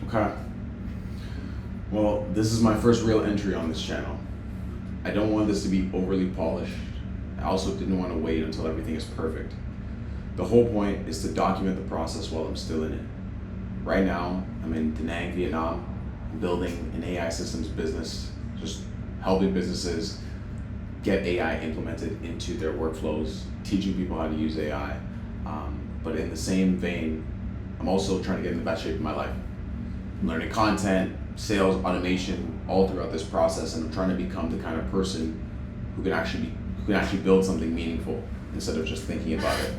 Okay. Well, this is my first real entry on this channel. I don't want this to be overly polished. I also didn't want to wait until everything is perfect. The whole point is to document the process while I'm still in it. Right now, I'm in Da Nang, Vietnam, building an AI systems business, just helping businesses get AI implemented into their workflows, teaching people how to use AI. But in the same vein, I'm also trying to get in the best shape of my life. I'm learning content, sales, automation, all throughout this process, and I'm trying to become the kind of person who can actually build something meaningful instead of just thinking about it.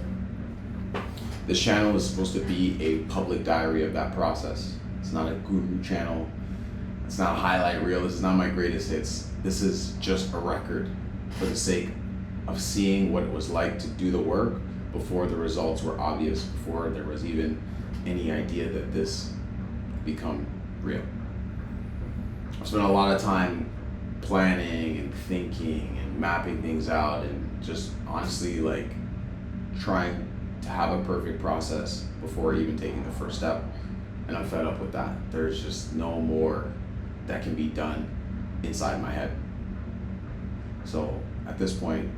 This channel is supposed to be a public diary of that process. It's not a guru channel. It's not a highlight reel. This is not my greatest hits. This is just a record for the sake of seeing what it was like to do the work before the results were obvious, before there was even any idea that this would become real. I've spent a lot of time planning and thinking and mapping things out and just honestly like trying to have a perfect process before even taking the first step. And I'm fed up with that. There's just no more that can be done inside my head. So at this point,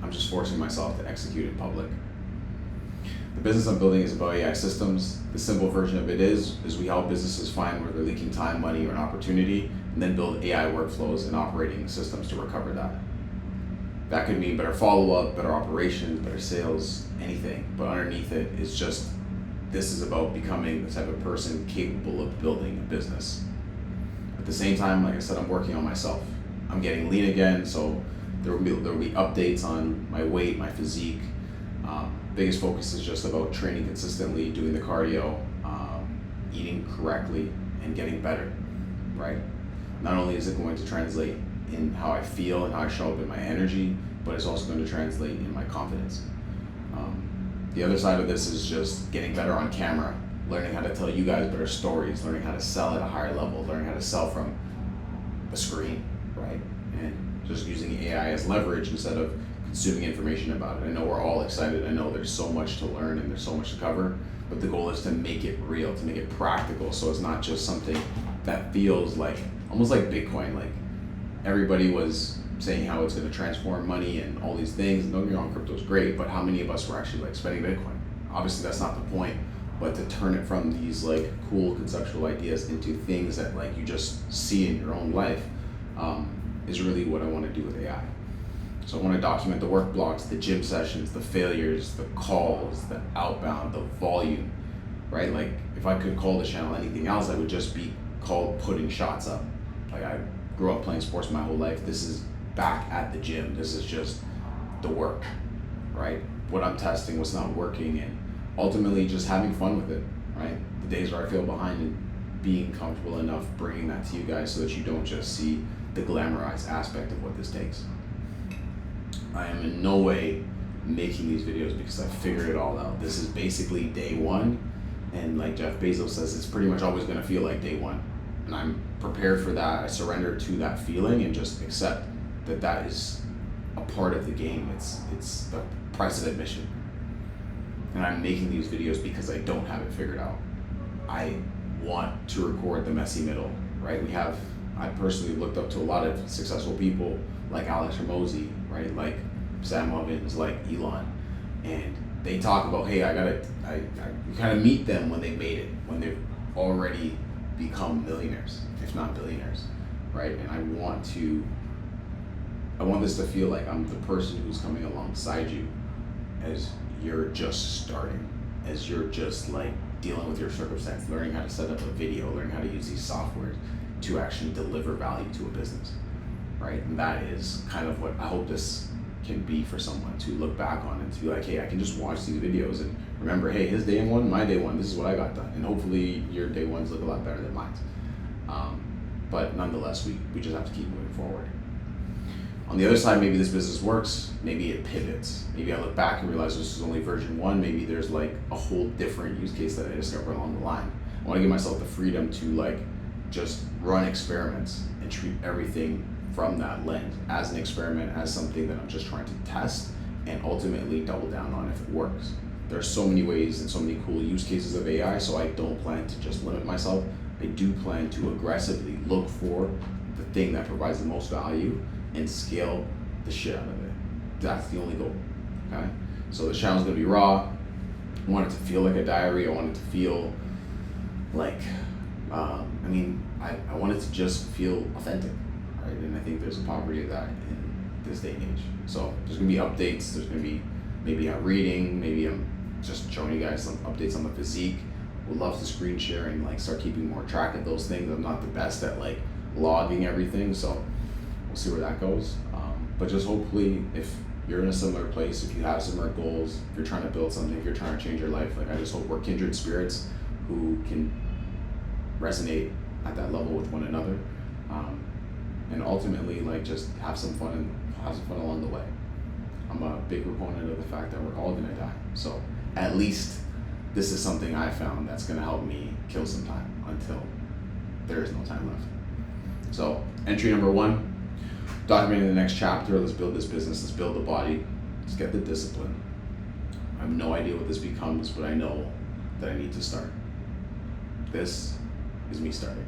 I'm just forcing myself to execute in public. The business I'm building is about AI systems. The simple version of it is we help businesses find where they're leaking time, money, or an opportunity, and then build AI workflows and operating systems to recover that. That could mean better follow-up, better operations, better sales, anything. But underneath it is just, this is about becoming the type of person capable of building a business. At the same time, like I said, I'm working on myself. I'm getting lean again, so there will be updates on my weight, my physique. Biggest focus is just about training consistently, doing the cardio, eating correctly, and getting better, right? Not only is it going to translate in how I feel and how I show up in my energy, but it's also going to translate in my confidence. The other side of this is just getting better on camera, learning how to tell you guys better stories, learning how to sell at a higher level, learning how to sell from the screen, right? And just using AI as leverage instead of consuming information about it. I know we're all excited. I know there's so much to learn and there's so much to cover, but the goal is to make it real, to make it practical, so it's not just something that feels like, almost like Bitcoin. Like everybody was saying how it's going to transform money and all these things. Don't get me wrong, crypto's great, but how many of us were actually like spending Bitcoin? Obviously that's not the point, but to turn it from these like cool conceptual ideas into things that like you just see in your own life is really what I want to do with AI. So I want to document the work blocks, the gym sessions, the failures, the calls, the outbound, the volume, right? Like if I could call the channel anything else, I would just be called putting shots up. Like I grew up playing sports my whole life. This is back at the gym. This is just the work, right? What I'm testing, what's not working, and ultimately just having fun with it, right? The days where I feel behind and being comfortable enough bringing that to you guys so that you don't just see the glamorized aspect of what this takes. I am in no way making these videos because I figured it all out. This is basically day one, and like Jeff Bezos says, it's pretty much always going to feel like day one. And I'm prepared for that. I surrender to that feeling and just accept that that is a part of the game. It's the price of admission. And I'm making these videos because I don't have it figured out. I want to record the messy middle, right? I personally looked up to a lot of successful people like Alex Hormozi, right? Like Sam Ovens, like Elon. And they talk about, hey, you kind of meet them when they made it, when they've already become millionaires, if not billionaires, right? And I want this to feel like I'm the person who's coming alongside you as you're just starting, as you're just like dealing with your circumstance, learning how to set up a video, learning how to use these softwares to actually deliver value to a business, right? And that is kind of what I hope this can be for someone to look back on and to be like, hey, I can just watch these videos and remember, hey, his day one, my day one, this is what I got done. And hopefully your day ones look a lot better than mine. But nonetheless, we just have to keep moving forward. On the other side, maybe this business works, maybe it pivots. Maybe I look back and realize this is only version one. Maybe there's like a whole different use case that I discover along the line. I want to give myself the freedom to like just run experiments and treat everything from that lens as an experiment, as something that I'm just trying to test and ultimately double down on if it works. There are so many ways and so many cool use cases of AI, so I don't plan to just limit myself. I do plan to aggressively look for the thing that provides the most value and scale the shit out of it. That's the only goal. Okay? So the channel's gonna be raw. I want it to feel like a diary. I want it to feel like, I want it to just feel authentic, right? And I think there's a poverty of that in this day and age. So there's gonna be updates. There's gonna be maybe I'm reading, maybe I'm just showing you guys some updates on the physique. Would love to screen share and like start keeping more track of those things. I'm not the best at like logging everything, so we'll see where that goes. But just hopefully, if you're in a similar place, if you have similar goals, if you're trying to build something, if you're trying to change your life, like I just hope we're kindred spirits who can resonate at that level with one another, and ultimately like just have some fun along the way. I'm a big proponent of the fact that we're all gonna die, so at least this is something I found that's gonna help me kill some time until there is no time left. So entry number 1, documenting the next chapter. Let's build this business, let's build the body, let's get the discipline. I have no idea what this becomes, but I know that I need to start. This is me starting.